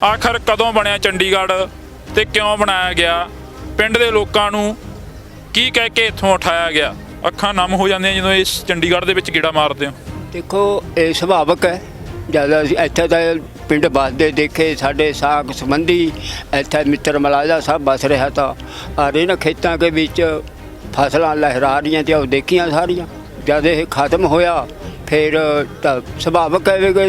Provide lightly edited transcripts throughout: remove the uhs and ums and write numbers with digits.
आखिर कदों बनया चंडीगढ़ ते क्यों बनाया गया, पिंड दे लोकां नूं की कह के इत्थों उठाया गया। अखां नम हो जांदियां जदों इस चंडीगढ़ दे विच गेड़ा मारदे हो। देखो ये सुभाविक है, ज़्यादा इत्थे दा पिंड बसदे देखे साडे साख संबंधी इत्थे मित्र मलाजा सब बस रहा था और इन खेतों के बीच फसलां लहरा रही थी, देखियां सारियां। जब ये खत्म होया फिर सुभाविक है कि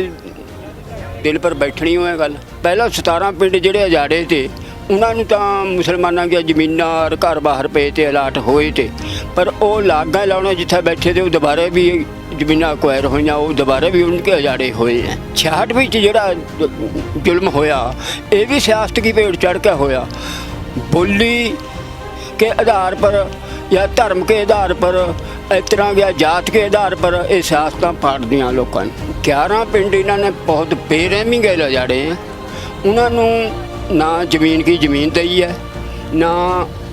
दिल पर बैठनी हो गल। पहला 17 पिंड जिहड़े अजाड़े थे उन्होंने तो मुसलमानों की जमीन और घर बाहर पे थे अलाट होए थे, पर वो लागा लाने जिथे बैठे थे वो दोबारा भी जमीन अक्वायर हुई, वो दोबारा भी उनके अजाड़े हुए हैं। 66 में जोड़ा जुल्म होया ये भी सियासत की भेड़ चढ़ के होया। बोली के आधार पर या धर्म के आधार पर, इस तरह या जात के आधार पर ये सियासत फाड़ दियाँ लोगों ने। 11 पिंड इन्होंने बहुत बेरहमी गए अजाड़े हैं। उन्होंने ना जमीन की जमीन दी है, ना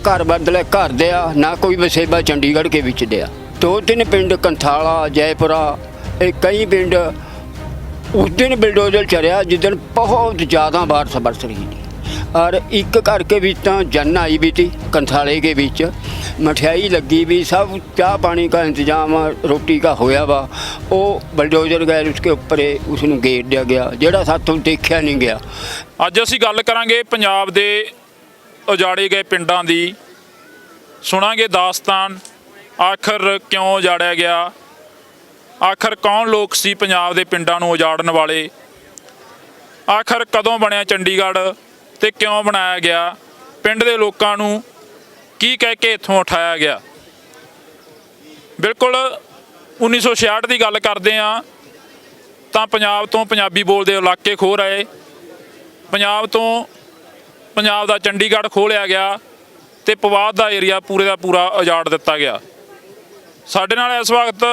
घर बदले घर दिया, ना कोई वसेबा चंडीगढ़ के विच दिया। 2-3 पिंड कंथाला जयपुरा कई पिंड उस दिन बिलडोजर चलिया जिस दिन बहुत ज़्यादा बारिश बरस रही थी और एक घर के बीच तो जन आई भी थी, कंथाले के बीच मठियाई लगी भी, सब चाह पानी का इंतजाम रोटी का होया वा। वो बलडोजर गए उसके ऊपर उसनूं गेर दिया गया जिहड़ा साथों देखा नहीं गया। अज असीं गल करांगे पंजाब दे उजाड़े गए पिंडां दी, सुणांगे दास्तान आखिर क्यों उजाड़िया गया, आखिर कौन लोग सी पंजाब दे पिंडां नूं उजाड़न वाले, आखिर कदों बनया चंडीगढ़ ते क्यों बनाया गया, पिंड दे लोकां नूं की कह के इत्थों उठाया गया। बिल्कुल 1966 की गल करते हैं तो पंजाब तो पंजाबी बोलते इलाके खो रहे, पंजाब तो पंजाब का चंडीगढ़ खो लिया गया तो पवाद का एरिया पूरे का पूरा उजाड़ दिता गया। साडे नाल इस वक्त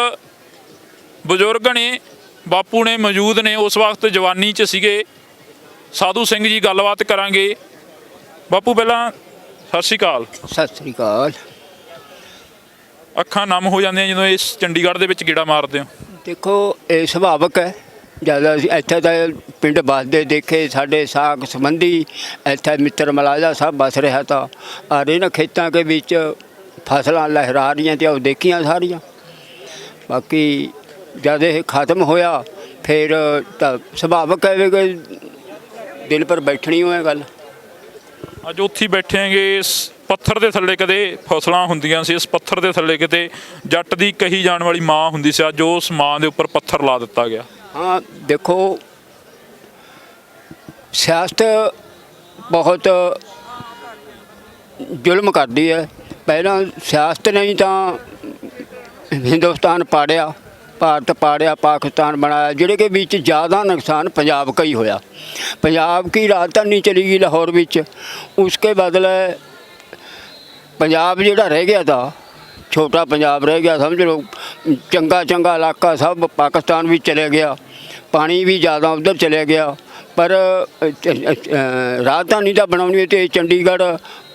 बजुर्ग ने, बापू ने मौजूद ने, उस वक्त जवानी च सीगे। साधु सिंह जी गलबात करांगे। बापू पहला सत श्री अकाल। सत श्री अकाल। अखां नम हो जांदियां जदों इस चंडीगढ़ दे विच गेड़ा मारदे हो। देखो ये सुभाविक है, ज़्यादा इत्थे दा पिंड बसदे देखे साडे साख संबंधी इत्थे मित्र मलाजा सब बस रहा था और इन खेतों के बीच फसलां लहरा रही थी, देखियां सारियां। बाकी जब ये खत्म होया फिर सुभाविक है कि दिल पर बैठनी हो गल। अज उत्थे बैठे हैं इस पत्थर के थल्ले कदे फसलां हुंदियां सी, इस पत्थर के थल्ले किते जट दी कही जाने वाली माँ हुंदी सी, अज उस माँ के उपर पत्थर ला दिता गया। हाँ देखो सियासत बहुत जुल्म करती है। पहला सियासत नहीं तो हिंदुस्तान पाड़िया, भारत पाड़िया, पाकिस्तान बनाया, जिहड़े के बीच ज़्यादा नुकसान पंजाब का ही होया। पंजाब की राजधानी चली गई लाहौर विच, उसके बदले पंजाब जिहड़ा रह गया था, छोटा पंजाब रह गया, समझ लो चंगा चंगा इलाका सब पाकिस्तान भी चले गया, पानी भी ज़्यादा उधर चले गया। पर राजधानी का बनानी तो चंडीगढ़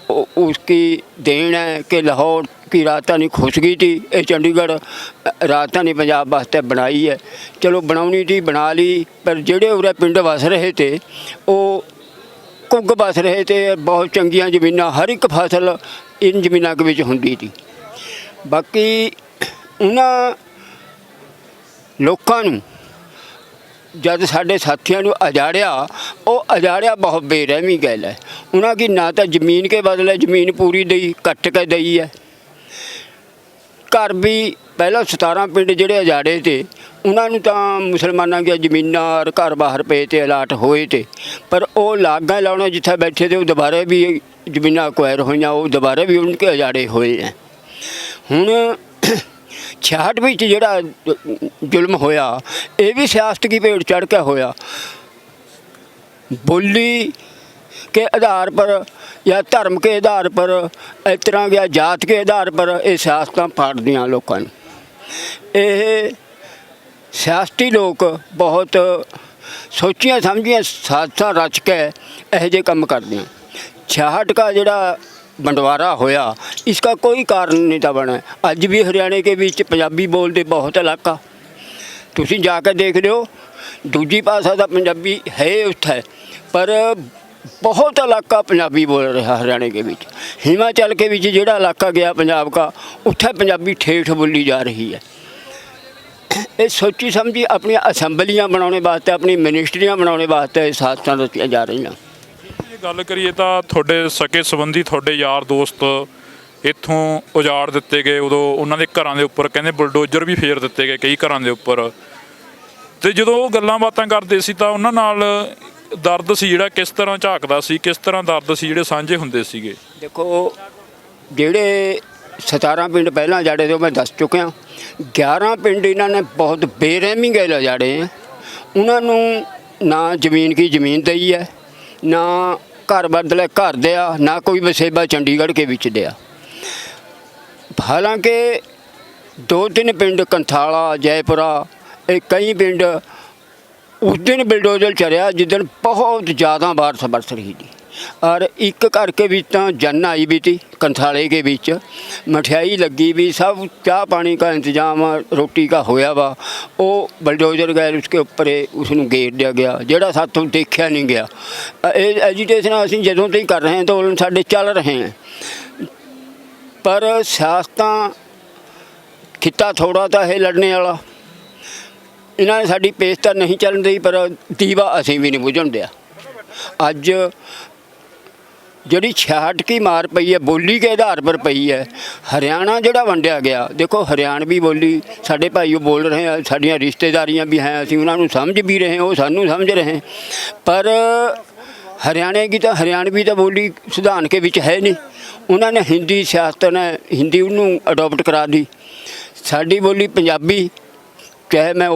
उसकी देन है कि लाहौर की राजधानी खुश गई थी, ये चंडीगढ़ राजधानी पंजाब वास्ते बनाई है। चलो बनानी थी बना ली, पर जेड़े उरे पिंड वस रहे थे वो कुग बस रहे थे, बहुत चंगियां जमीनां, हर एक फसल इन जमीनों के विच हुंदी थी। बाकी उन्हां लोकां नूं जब साडे साथियों को अजाड़िया, वो अजाड़िया बहुत बेरहमी गल है। उन्होंने की ना तो जमीन के बदले जमीन पूरी दी, कट के दी है। घर भी पहला 17 पिंड जिहड़े अजाड़े थे उन्होंने तो मुसलमानों की जमीन और घर बाहर पे थे अलाट होए थे, पर वो लागा लाने जिथे बैठे थे वो दोबारा भी जमीन अक्वायर हुई, वो दोबारा भी उनके अजाड़े हुए हैं। हुण 66 में जोड़ा जुल्म होया ये भी सियासत की भेड़ चढ़ के होया। बोली के आधार पर या धर्म के आधार पर, इस तरह या जात के आधार पर ये सियासत फाड़ दियाँ लोगों ने। ये सियासती लोग बहुत सोचिया समझिया साजिशां रच के यह जे काम करते हैं। 66 का जोड़ा बंटवारा होया इसका कोई कारण नहीं था बना। अज भी हरियाणे के बीच पंजाबी बोलते बहुत इलाका, तुसीं जाके देख लो दूजी भाषा का पंजाबी है उत्थे पर बहुत इलाका पंजाबी बोल रहा हरियाणा के बीच। हिमाचल के बीच ਜਿਹੜਾ इलाका गया पंजाब का, उत्थे पंजाबी ठेठ बोली जा रही है। ਇਹ ਸੋਚੀ ਸਮਝੀ ਆਪਣੀਆਂ ਅਸੈਂਬਲੀਆਂ ਬਣਾਉਣੇ ਵਾਸਤੇ, ਆਪਣੀ ਮਿਨਿਸਟਰੀਆਂ ਬਣਾਉਣੇ ਵਾਸਤੇ ਸਾਜ਼ਿਸ਼ਾਂ ਰਚੀਆਂ ਜਾ ਰਹੀਆਂ। ਇਹ ਗੱਲ ਕਰੀਏ ਤਾਂ ਤੁਹਾਡੇ ਸਕੇ ਸੰਬੰਧੀ, ਤੁਹਾਡੇ ਯਾਰ ਦੋਸਤ ਇੱਥੋਂ ਉਜਾੜ ਦਿੱਤੇ ਗਏ, ਉਦੋਂ ਉਹਨਾਂ ਦੇ ਘਰਾਂ ਦੇ ਉੱਪਰ ਕਹਿੰਦੇ ਬੁਲਡੋਜ਼ਰ ਵੀ ਫੇਰ ਦਿੱਤੇ ਗਏ ਕਈ ਘਰਾਂ ਦੇ ਉੱਪਰ। ਤੇ ਜਦੋਂ ਉਹ ਗੱਲਾਂ ਬਾਤਾਂ ਕਰਦੇ ਸੀ ਤਾਂ ਉਹਨਾਂ ਨਾਲ ਦਰਦ ਸੀ ਜਿਹੜਾ ਕਿਸ ਤਰ੍ਹਾਂ ਝਾਕਦਾ ਸੀ, ਕਿਸ ਤਰ੍ਹਾਂ ਦਰਦ ਸੀ ਜਿਹੜੇ ਸਾਂਝੇ ਹੁੰਦੇ ਸੀਗੇ? ਦੇਖੋ, ਜਿਹੜੇ 17 ਪਿੰਡ ਪਹਿਲਾਂ ਜਾੜੇ ਤੋਂ ਮੈਂ ਦੱਸ ਚੁੱਕਿਆ, 11 ਪਿੰਡ ਇਹਨਾਂ ਨੇ ਬਹੁਤ ਬੇਰਹਿਮੀ ਗੈਲ ਜਾੜੇ ਹੈ। ਉਹਨਾਂ ਨੂੰ ਨਾ ਜ਼ਮੀਨ ਕੀ ਜ਼ਮੀਨ ਦਈ ਹੈ, ਨਾ ਘਰ ਬਦਲੇ ਘਰ ਦਿਆ, ਨਾ ਕੋਈ ਵਸੇਬਾ ਚੰਡੀਗੜ੍ਹ ਕੇ ਵਿੱਚ ਦਿਆ। ਹਾਲਾਂਕਿ 2-3 ਪਿੰਡ ਕੰਥਾਲਾ, जयपुरा, ਇਹ ਕਈ ਪਿੰਡ उस दिन बिल्डोजर चलिया जिस दिन बहुत ज़्यादा बारिश बरस रही थी। और एक घर के बीच तो जन आई भी थी, कंथाले के बीच मठियाई लगी भी, सब चाह पानी का इंतजाम रोटी का होया वा। वो बिल्डोजर गए, उसके ऊपर उसनू घेर दिया गया, जोड़ा सातों देखा नहीं गया। एजीटेशन असीं जदों तो ही कर रहे हैं, तो साडे चल रहे हैं। पर सियासत खिता थोड़ा तो है लड़ने वाला, ਇਹਨਾਂ ਨੇ ਸਾਡੀ ਪੇਸ਼ ਤਾਂ ਨਹੀਂ ਚੱਲਣ ਦੀ, ਪਰ ਦੀਵਾ ਅਸੀਂ ਵੀ ਨਹੀਂ ਬੁਝਣ ਦਿਆ। ਅੱਜ ਜਿਹੜੀ 66 ਕੀ ਮਾਰ ਪਈ ਹੈ ਬੋਲੀ ਕੇ ਆਧਾਰ ਪਰ ਪਈ ਹੈ। ਹਰਿਆਣਾ ਜਿਹੜਾ ਵੰਡਿਆ ਗਿਆ, ਦੇਖੋ ਹਰਿਆਣਵੀ ਬੋਲੀ ਸਾਡੇ ਭਾਈ ਉਹ ਬੋਲ ਰਹੇ ਆ, ਸਾਡੀਆਂ ਰਿਸ਼ਤੇਦਾਰੀਆਂ ਵੀ ਹੈ, ਅਸੀਂ ਉਹਨਾਂ ਨੂੰ ਸਮਝ ਵੀ ਰਹੇ, ਉਹ ਸਾਨੂੰ ਸਮਝ ਰਹੇ। ਪਰ हरियाणा की तो हरियाणवी तो बोली संविधान के विच है नहीं। उन्होंने हिंदी सियासत ने हिंदी उन्होंने अडोप्ट करा दी। साड़ी बोली पंजाबी, चाहे मैं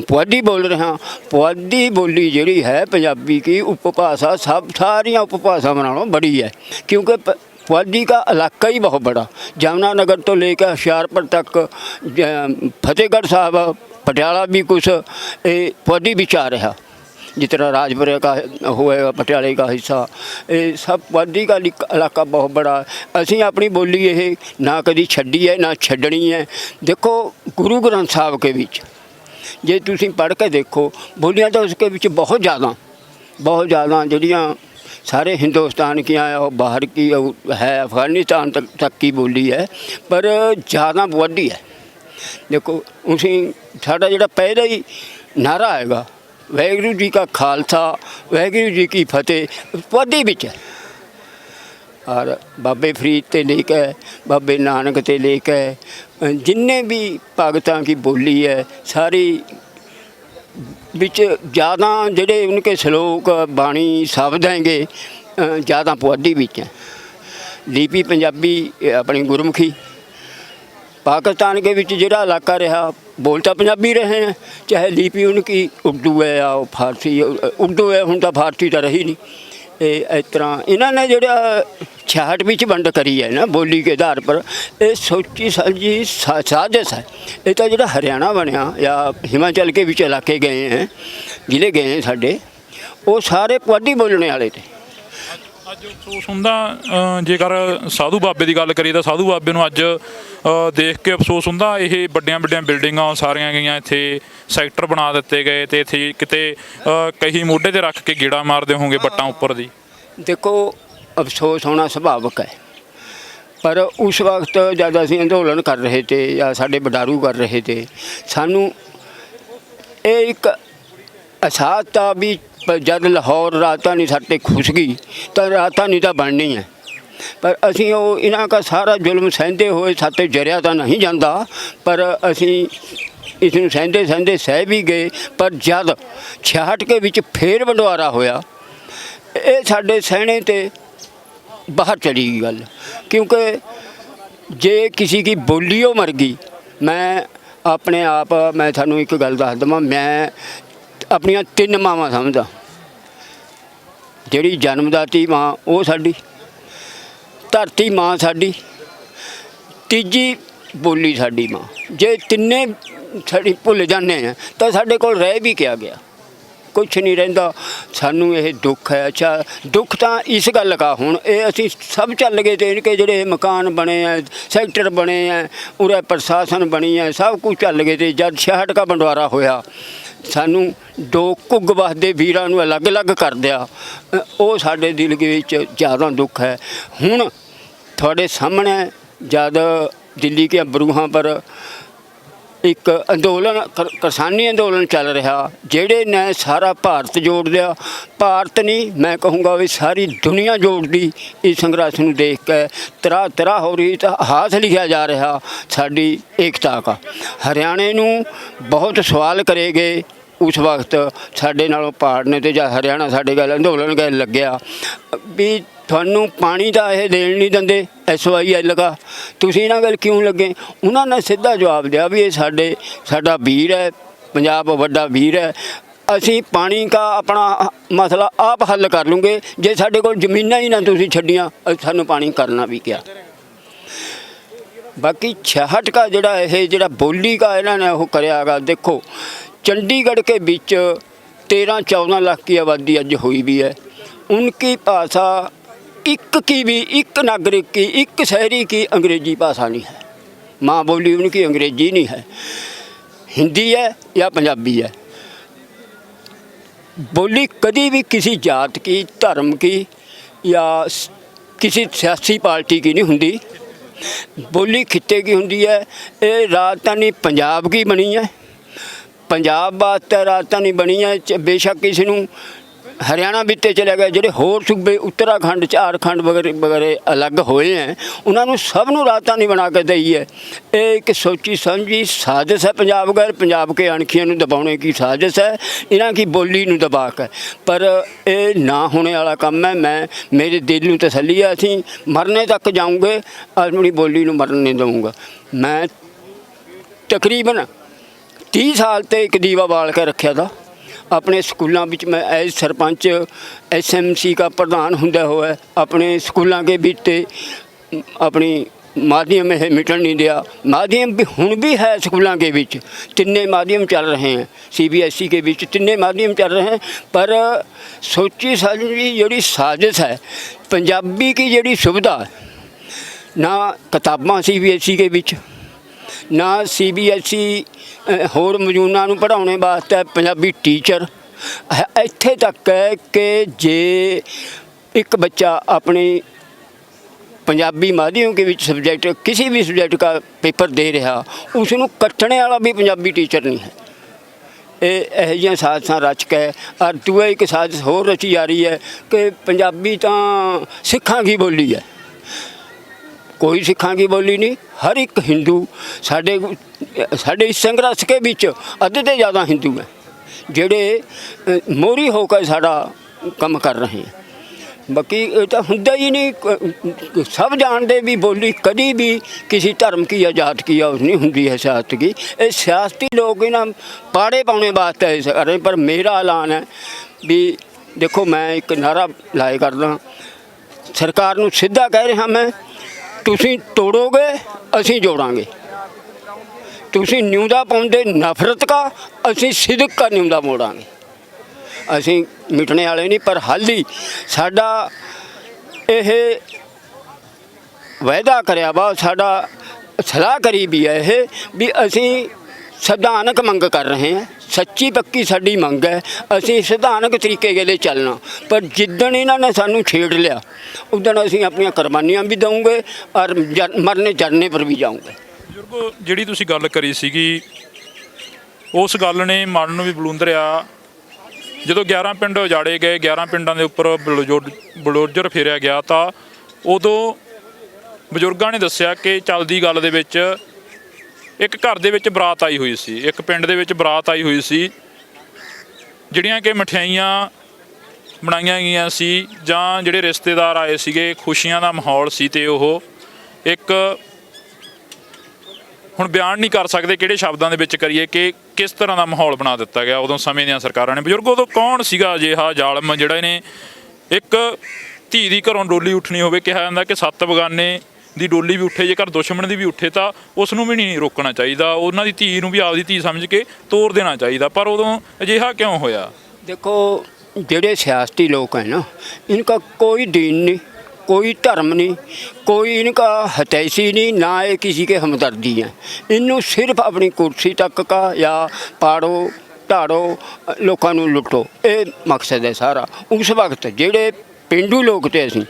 पुआधी बोल रहा, पुआधी बोली जी है पंजाबी की उपभाषा सब सारिया उपभाषावां नालों बड़ी है, क्योंकि पुआधी का इलाका ही बहुत बड़ा, जमुनानगर तो लेकर हुशियारपुर तक, फतेहगढ़ साहब, पटियाला भी कुछ पुआधी बिच आ रहा, जितना राजपुरे का होएगा पटियाले का हिस्सा, ये सब पुआधी का इलाका बहुत बड़ा। असी अपनी बोली ये ना कभी छड्डी है ना छड्डनी है। देखो गुरु ग्रंथ साहब के बीच जे तुसी पढ़ के देखो बोलियाँ तो उसके बीच बहुत ज़्यादा जड़ियाँ सारे हिंदुस्तान की हैं और बाहर की है, अफगानिस्तान तक की बोली है, पर ज़्यादा पुआधी है। देखो उसी साड़ा जो पहले ही नारा आएगा वाहिगुरू जी का खालसा वाहिगुरू जी की फतेह, पुआधी बिच है। और बाबे फरीद ते लेकर बाबे नानक ते लेकर जिन्ने भी भगतां की बोली है सारी बिच ज़्यादा जेडे उनके श्लोक बाणी शब्द हैंगे ज़्यादा पुआधी बिच हैं। लिपि पंजाबी अपनी गुरमुखी, पाकिस्तान के विच जिहड़ा इलाका रहा बोलता पंजाबी रहे हैं, चाहे लिपि उनकी उर्दू है या फारसी, उर्दू है हुण तां फारसी तो रही नहीं। इस तरह इन्होंने जोड़ा 66 विच वंड करी है ना बोली के आधार पर, ये सोची समझी साजिश है। ये तो जो हरियाणा बनया या हिमाचल के विच इलाके गए हैं, जिले गए हैं साढ़े, वो सारे पुआधी बोलने वाले थे। ਅੱਜ ਅਫਸੋਸ ਹੁੰਦਾ ਜੇਕਰ ਸਾਧੂ ਬਾਬੇ ਦੀ ਗੱਲ ਕਰੀਏ ਤਾਂ ਸਾਧੂ ਬਾਬੇ ਨੂੰ ਅੱਜ ਦੇਖ ਕੇ ਅਫਸੋਸ ਹੁੰਦਾ। ਇਹ ਵੱਡੀਆਂ ਬਿਲਡਿੰਗਾਂ ਸਾਰੀਆਂ ਗਈਆਂ, ਇੱਥੇ ਸੈਕਟਰ ਬਣਾ ਦਿੱਤੇ ਗਏ ਤੇ ਇੱਥੇ ਕਿਤੇ ਕਹੀ ਮੋਢੇ ਤੇ ਰੱਖ ਕੇ ਗੇੜਾ ਮਾਰਦੇ ਹੋਣਗੇ ਬੱਟਾਂ ਉੱਪਰ ਦੀ। देखो अफसोस होना सुभाविक है, पर उस वक्त जब असीं अंदोलन कर रहे थे या साडे बडारू कर रहे थे, सानू एक एहसास था भी जब लाहौर राजधानी साडे खुस गई तो राजधानी तो बननी है। पर असीं वो इन्हां का सारा जुल्म सहंदे होए साते जरिया तो नहीं जाता, पर असीं इसनूं सहंदे सहंदे सह भी गए। पर जब 66 के विच फेर बंटवारा होया, ये साडे सहने ते बाहर चली गई गल, क्योंकि जे किसी की बोलियो मर गई, मैं अपने आप मैं थानू एक गल दस देवां, मैं अपनियां 3 मावां समझदा। जिहड़ी जन्मदाती माँ वो साडी, धरती माँ साडी, तीजी बोली साडी माँ। जे तिन्ने साडी भुल जाने हैं तो साडे कोल रह भी क्या गया, कुछ नहीं रहिंदा। सानू ये दुख है। अच्छा दुख तो इस गल का हुण ये असीं सब चल गए थे, इनके जोड़े मकान बने हैं, सैक्टर बने हैं, उरे प्रशासन बनी है, सब कुछ चल गए थे। जब 66 का बंटवारा होया, ਸਾਨੂੰ ਦੋ ਘੁੱਗ ਵਸਦੇ ਵੀਰਾਂ ਨੂੰ ਅਲੱਗ-ਅਲੱਗ ਕਰ ਦਿਆ, ਉਹ ਸਾਡੇ ਦਿਲ ਦੇ ਵਿੱਚ ਜ਼ਿਆਦਾ ਦੁੱਖ ਹੈ। ਹੁਣ ਤੁਹਾਡੇ ਸਾਹਮਣੇ ਜਦ ਦਿੱਲੀ ਕੇ ਬਰੂਹਾਂ ਪਰ ਇੱਕ ਅੰਦੋਲਨ ਕਿਸਾਨੀ ਅੰਦੋਲਨ ਚੱਲ ਰਿਹਾ, ਜਿਹੜੇ ਨੇ ਸਾਰਾ ਭਾਰਤ ਜੋੜ ਦਿਆ। ਭਾਰਤ ਨਹੀਂ, ਮੈਂ ਕਹੂੰਗਾ ਵੀ ਸਾਰੀ ਦੁਨੀਆ ਜੋੜਦੀ ਇਸ ਸੰਘਰਸ਼ ਨੂੰ ਦੇਖ ਕੇ। ਤਰ੍ਹਾਂ ਤਰ੍ਹਾਂ ਹੋ ਰਹੀ ਤਾਂ ਹਾਥ ਲਿਖਿਆ ਜਾ ਰਿਹਾ ਸਾਡੀ ਏਕਤਾ ਦਾ। ਹਰਿਆਣੇ ਨੂੰ ਬਹੁਤ ਸਵਾਲ ਕਰੇਗੇ ਉਸ ਵਕਤ ਸਾਡੇ ਨਾਲੋਂ ਪਹਾੜ ਨੇ, ਤੇ ਜਾਂ ਹਰਿਆਣਾ ਸਾਡੇ ਗੱਲ ਅੰਦੋਲਨ ਗੱਲ ਲੱਗਿਆ ਵੀ ਤੁਹਾਨੂੰ ਪਾਣੀ ਦਾ ਇਹ ਦੇਣ ਨਹੀਂ ਦਿੰਦੇ SYL ਦਾ, ਤੁਸੀਂ ਇਹਨਾਂ ਗੱਲ ਕਿਉਂ ਲੱਗੇ? ਉਹਨਾਂ ਨੇ ਸਿੱਧਾ ਜਵਾਬ ਦਿਆ ਵੀ ਇਹ ਸਾਡਾ ਵੀਰ ਹੈ, ਪੰਜਾਬ ਵੱਡਾ ਵੀਰ ਹੈ, ਅਸੀਂ ਪਾਣੀ ਦਾ ਆਪਣਾ ਮਸਲਾ ਆਪ ਹੱਲ ਕਰ ਲੂੰਗੇ। ਜੇ ਸਾਡੇ ਕੋਲ ਜ਼ਮੀਨਾਂ ਹੀ ਨਾ ਤੁਸੀਂ ਛੱਡੀਆਂ, ਸਾਨੂੰ ਪਾਣੀ ਕਰਨਾ ਵੀ ਕਿਆ। ਬਾਕੀ 66 का ਜਿਹੜਾ ਬੋਲੀ का ਇਹਨਾਂ ਨੇ ਉਹ ਕਰਿਆ ਗਾ। देखो चंडीगढ़ के बीच 13-14 लाख की आबादी अज हुई भी है। उनकी भाषा एक नागरिक की, एक शहरी की अंग्रेजी भाषा नहीं है, माँ बोली उनकी अंग्रेजी नहीं है, हिंदी है या पंजाबी है। बोली कभी भी किसी जात की, धर्म की या किसी सियासी पार्टी की नहीं हुंदी। बोली खिते की हुंदी है। ये राजधानी पंजाब की बनी है, पंजाब वास्ते राजधानी बनी है। बेशक किसी नूं हरियाणा बीते चले गए, ਜਿਹੜੇ ਹੋਰ सूबे उत्तराखंड झारखंड वगैरह अलग होए हैं, उन्होंने सब नूं राजधानी बना के दी है। ये एक सोची समझी साजिश है पंजाब के अणखियों नूं दबाने की साजिश है, इन्हां की बोली नूं दबा के। पर ये ना होने वाला काम है। मैं मेरे दिल नूं तसल्ली है, असीं मरने तक जाऊँगे, अपनी बोली नूं मरन नहीं दूँगा। मैं तकरीबन 30 साल तो एक दीवा बाल के रखा था अपने स्कूलों में। मैं एज सरपंच SMC का प्रधान होंदा हुआ अपने स्कूलों के बीच अपनी माध्यम है मिटन नहीं दिया। माध्यम भी हुण भी है स्कूलों के बीच, तिन्ने माध्यम चल रहे हैं, CBSE के बीच तिन्ने माध्यम चल रहे हैं। पर सोची समझी जी साजिश है पंजाबी की जी सुविधा, ना किताबां CBSE के बीच, ना CBSE होर मजूना नूं पढ़ाने वास्ते पंजाबी टीचर। इत्थे तक है कि जे एक बच्चा अपनी पंजाबी माध्यम के बीच सब्जैक्ट किसी भी सब्जैक्ट का पेपर दे रहा, उसनूं कट्टने वाला भी पंजाबी टीचर नहीं है। यह जिहियां साजिशां रच के और दूए एक साजिश होर रची जा रही है कि पंजाबी तो सिखां की बोली है। कोई सिखां की बोली नहीं, हर एक हिंदू साढ़े इस संघर्ष के बीच अद्धे तो ज़्यादा हिंदू हैं जेड़े मोहरी होकर साड़ा काम कर रहे हैं। बाकी ये तो हुंदा ही नहीं, सब जानते भी बोली कभी भी किसी धर्म की या जात की या नहीं हुंदी है सियासत की। ये सियासती लोग इन्हां पाड़े पाने वास्ते ऐसा कर रहे हैं। पर मेरा ऐलान है भी देखो, मैं एक नारा लाए करदा, सरकार नूं सीधा कह रहा मैं, तुसीं तोड़ोगे असीं जोड़ांगे। तुसीं न्यूदा पाउंदे नफरत का, असीं सिदक का न्यूदा मोड़ांगे। असीं मिटने वाले नहीं, पर हाल ही साडा यह वायदा करिया वा, साडा सलाह करी भी है यह भी असीं संविधानक मंग कर रहे हैं। सच्ची पक्की साडी मंग है, असीं संविधानक तरीके के लिए चलना। पर जिदन इन्होंने सानू छेड़ लिया, उदन असीं अपनी कुर्बानियां भी देंगे और मरने जरने पर भी जाऊँगे। ਬਜ਼ੁਰਗੋ, ਜਿਹੜੀ ਤੁਸੀਂ ਗੱਲ ਕਰੀ ਸੀਗੀ ਉਸ ਗੱਲ ਨੇ ਮਨ ਨੂੰ ਵੀ ਬਲੂੰਦਰਿਆ। ਜਦੋਂ 11 ਪਿੰਡ ਉਜਾੜੇ ਗਏ, 11 ਪਿੰਡਾਂ ਦੇ ਉੱਪਰ ਬਲਡੋਜ਼ਰ ਫੇਰਿਆ ਗਿਆ, ਤਾਂ ਉਦੋਂ ਬਜ਼ੁਰਗਾਂ ਨੇ ਦੱਸਿਆ ਕਿ ਚੱਲਦੀ ਗੱਲ ਦੇ ਵਿੱਚ ਇੱਕ ਘਰ ਦੇ ਵਿੱਚ ਬਰਾਤ ਆਈ ਹੋਈ ਸੀ, ਇੱਕ ਪਿੰਡ ਦੇ ਵਿੱਚ ਬਰਾਤ ਆਈ ਹੋਈ ਸੀ, ਜਿਹੜੀਆਂ ਕਿ ਮਠਿਆਈਆਂ ਬਣਾਈਆਂ ਗਈਆਂ ਸੀ ਜਾਂ ਜਿਹੜੇ ਰਿਸ਼ਤੇਦਾਰ ਆਏ ਸੀਗੇ, ਖੁਸ਼ੀਆਂ ਦਾ ਮਾਹੌਲ ਸੀ। ਤੇ ਉਹ ਇੱਕ ਹੁਣ ਬਿਆਨ ਨਹੀਂ ਕਰ ਸਕਦੇ ਕਿਹੜੇ ਸ਼ਬਦਾਂ ਦੇ ਵਿੱਚ ਕਰੀਏ ਕਿ ਕਿਸ ਤਰ੍ਹਾਂ ਦਾ ਮਾਹੌਲ ਬਣਾ ਦਿੱਤਾ ਗਿਆ ਉਦੋਂ ਸਮੇਂ ਦੀਆਂ ਸਰਕਾਰਾਂ ਨੇ। ਬਜ਼ੁਰਗ, ਉਦੋਂ ਕੌਣ ਸੀਗਾ ਅਜਿਹਾ ਜ਼ਾਲਮ ਜਿਹੜਾ ਇਹਨੇ ਇੱਕ ਧੀ ਦੀ ਘਰੋਂ ਡੋਲੀ ਉੱਠਣੀ ਹੋਵੇ, ਕਿਹਾ ਜਾਂਦਾ ਕਿ 7 ਬਗਾਨੇ ਦੀ ਡੋਲੀ ਵੀ ਉੱਠੇ, ਜੇਕਰ ਦੁਸ਼ਮਣ ਦੀ ਵੀ ਉੱਠੇ ਤਾਂ ਉਸ ਨੂੰ ਵੀ ਨਹੀਂ ਰੋਕਣਾ ਚਾਹੀਦਾ, ਉਹਨਾਂ ਦੀ ਧੀ ਨੂੰ ਵੀ ਆਪਦੀ ਧੀ ਸਮਝ ਕੇ ਤੋਰ ਦੇਣਾ ਚਾਹੀਦਾ। ਪਰ ਉਦੋਂ ਅਜਿਹਾ ਕਿਉਂ ਹੋਇਆ? देखो, जेड़े सियासती लोग हैं ना, इनका कोई दीन नहीं, कोई धर्म नहीं, कोई इनका हतैसी नहीं, ना ये किसी के हमदर्दी हैं। इन्हों सिर्फ अपनी कुर्सी तक का या पाड़ो ਢਾੜੋ, ਲੋਕਾਂ ਨੂੰ ਲੁੱਟੋ, ਇਹ ਮਕਸਦ ਹੈ ਸਾਰਾ। ਉਸ ਵਕਤ ਜਿਹੜੇ ਪੇਂਡੂ ਲੋਕ ਤੇ ਅਸੀਂ,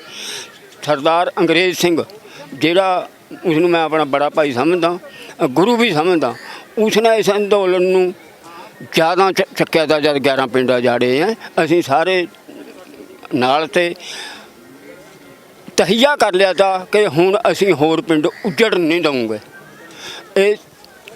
ਸਰਦਾਰ ਅੰਗਰੇਜ਼ ਸਿੰਘ ਜਿਹੜਾ, ਉਸ ਨੂੰ ਮੈਂ ਆਪਣਾ ਬੜਾ ਭਾਈ ਸਮਝਦਾ, ਗੁਰੂ ਵੀ ਸਮਝਦਾ, ਉਸਨੇ ਇਸ ਅੰਦੋਲਨ ਨੂੰ ਜ਼ਿਆਦਾ ਚੱਕਿਆ ਤਾਂ ਜਦ 11 ਪਿੰਡ ਉਜਾੜੇ ਹੈ। ਅਸੀਂ ਸਾਰੇ ਨਾਲ ਤੇ ਤਹੀਆ ਕਰ ਲਿਆ ਤਾ ਕਿ ਹੁਣ ਅਸੀਂ ਹੋਰ ਪਿੰਡ ਉੱਜੜ ਨਹੀਂ ਦਵਾਂਗੇ। ਇਹ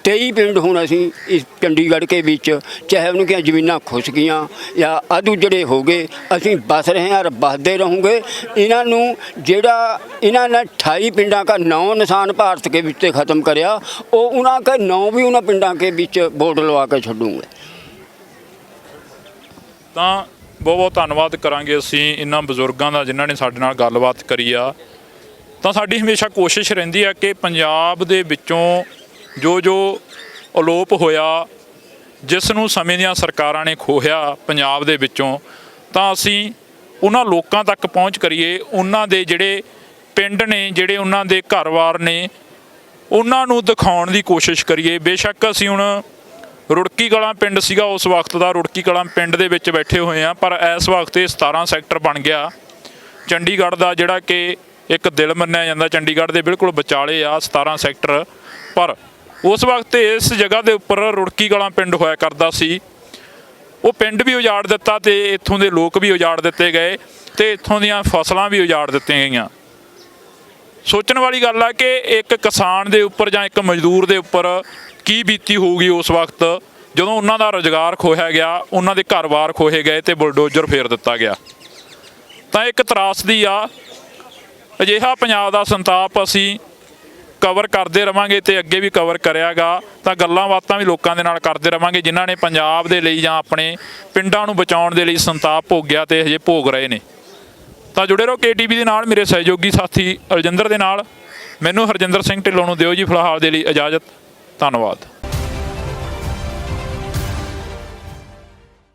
23 ਪਿੰਡ ਹੁਣ ਅਸੀਂ ਇਸ ਚੰਡੀਗੜ੍ਹ ਕੇ ਵਿੱਚ, ਚਾਹੇ ਉਹਨਾਂ ਦੀਆਂ ਜ਼ਮੀਨਾਂ ਖੁੱਸ ਗਈਆਂ ਜਾਂ ਅੱਧ ਉਜੜੇ ਹੋ ਗਏ, ਅਸੀਂ ਬਸ ਰਹੇ ਹਾਂ ਔਰ ਬਸਦੇ ਰਹੂੰਗੇ। ਇਹਨਾਂ ਨੂੰ ਜਿਹੜਾ ਇਹਨਾਂ ਨੇ 28 ਪਿੰਡਾਂ ਦਾ 9 ਨਿਸ਼ਾਨ ਭਾਰਤ ਕੇ ਵਿੱਚ ख़त्म ਕਰਿਆ, ਉਹ ਉਹਨਾਂ ਕੇ 9 ਵੀ ਉਹਨਾਂ ਪਿੰਡਾਂ ਕੇ ਵਿੱਚ ਬੋਰਡ ਲਵਾ ਕੇ ਛੱਡੂਗੇ। ਤਾਂ ਬਹੁਤ ਬਹੁਤ ਧੰਨਵਾਦ ਕਰਾਂਗੇ ਅਸੀਂ ਇਹਨਾਂ ਬਜ਼ੁਰਗਾਂ ਦਾ ਜਿਨ੍ਹਾਂ ਨੇ ਸਾਡੇ ਨਾਲ ਗੱਲਬਾਤ ਕਰੀ ਆ। ਤਾਂ ਸਾਡੀ ਹਮੇਸ਼ਾ ਕੋਸ਼ਿਸ਼ ਰਹਿੰਦੀ ਆ ਕਿ ਪੰਜਾਬ ਦੇ ਵਿੱਚੋਂ ਜੋ ਅਲੋਪ ਹੋਇਆ, ਜਿਸ ਨੂੰ ਸਮੇਂ ਦੀਆਂ ਸਰਕਾਰਾਂ ਨੇ ਖੋਹਿਆ ਪੰਜਾਬ ਦੇ ਵਿੱਚੋਂ, ਤਾਂ ਅਸੀਂ ਉਹਨਾਂ ਲੋਕਾਂ ਤੱਕ ਪਹੁੰਚ ਕਰੀਏ। ਉਹਨਾਂ ਦੇ ਜਿਹੜੇ ਪਿੰਡ ਨੇ, ਜਿਹੜੇ ਉਹਨਾਂ ਦੇ ਘਰ-ਬਾਰ ਨੇ, ਉਹਨਾਂ ਨੂੰ ਦਿਖਾਉਣ ਦੀ ਕੋਸ਼ਿਸ਼ ਕਰੀਏ। ਬੇਸ਼ੱਕ ਅਸੀਂ ਹੁਣ ਰੁੜਕੀ ਕਲਾਂ ਪਿੰਡ ਸੀਗਾ ਉਸ ਵਕਤ ਦਾ, ਰੁੜਕੀ ਕਲਾਂ ਪਿੰਡ ਦੇ ਵਿੱਚ ਬੈਠੇ ਹੋਏ ਹਾਂ, ਪਰ ਇਸ ਵਕਤ ਇਹ 17 ਸੈਕਟਰ ਬਣ ਗਿਆ ਚੰਡੀਗੜ੍ਹ ਦਾ, ਜਿਹੜਾ ਕਿ ਇੱਕ ਦਿਲ ਮੰਨਿਆ ਜਾਂਦਾ। ਚੰਡੀਗੜ੍ਹ ਦੇ ਬਿਲਕੁਲ ਵਿਚਾਲੇ ਆ 17 ਸੈਕਟਰ। ਪਰ ਉਸ ਵਕਤ ਇਸ ਜਗ੍ਹਾ ਦੇ ਉੱਪਰ ਰੁੜਕੀ ਕਲਾਂ ਪਿੰਡ ਹੋਇਆ ਕਰਦਾ ਸੀ। ਉਹ ਪਿੰਡ ਵੀ ਉਜਾੜ ਦਿੱਤਾ ਤੇ ਇੱਥੋਂ ਦੇ ਲੋਕ ਵੀ ਉਜਾੜ ਦਿੱਤੇ ਗਏ ਤੇ ਇੱਥੋਂ ਦੀਆਂ ਫਸਲਾਂ ਵੀ ਉਜਾੜ ਦਿੱਤੀਆਂ ਗਈਆਂ। ਸੋਚਣ ਵਾਲੀ ਗੱਲ ਆ ਕਿ ਇੱਕ ਕਿਸਾਨ ਦੇ ਉੱਪਰ ਜਾਂ ਇੱਕ ਮਜ਼ਦੂਰ ਦੇ ਉੱਪਰ ਕੀ ਬੀਤੀ ਹੋਊਗੀ ਉਸ ਵਕਤ, ਜਦੋਂ ਉਹਨਾਂ ਦਾ ਰੁਜ਼ਗਾਰ ਖੋਹਿਆ ਗਿਆ, ਉਹਨਾਂ ਦੇ ਘਰ-ਬਾਰ ਖੋਹੇ ਗਏ ਤੇ ਬੁਲਡੋਜ਼ਰ ਫੇਰ ਦਿੱਤਾ ਗਿਆ। ਤਾਂ ਇੱਕ ਤਰਾਸਦੀ ਆ। ਅਜਿਹਾ ਪੰਜਾਬ ਦਾ ਸੰਤਾਪ ਅਸੀਂ ਕਵਰ ਕਰਦੇ ਰਵਾਂਗੇ ਤੇ ਅੱਗੇ ਵੀ ਕਵਰ ਕਰਿਆਗਾ। ਤਾਂ ਗੱਲਾਂ ਬਾਤਾਂ ਵੀ ਲੋਕਾਂ ਦੇ ਨਾਲ ਕਰਦੇ ਰਵਾਂਗੇ ਜਿਨ੍ਹਾਂ ਨੇ ਪੰਜਾਬ ਦੇ ਲਈ ਜਾਂ ਆਪਣੇ ਪਿੰਡਾਂ ਨੂੰ ਬਚਾਉਣ ਦੇ ਲਈ ਸੰਤਾਪ ਭੋਗਿਆ ਤੇ ਹਜੇ ਭੋਗ ਰਹੇ ਨੇ। ਤਾਂ ਜੁੜੇ ਰਹੋ KTV ਦੇ ਨਾਲ, ਮੇਰੇ ਸਹਿਯੋਗੀ ਸਾਥੀ ਰਜਿੰਦਰ ਦੇ ਨਾਲ। ਮੈਨੂੰ ਹਰਜਿੰਦਰ ਸਿੰਘ ਢਿੱਲੋਂ ਨੂੰ ਦਿਓ ਜੀ ਫਿਲਹਾਲ ਦੇ ਲਈ ਇਜਾਜ਼ਤ। ਧੰਨਵਾਦ।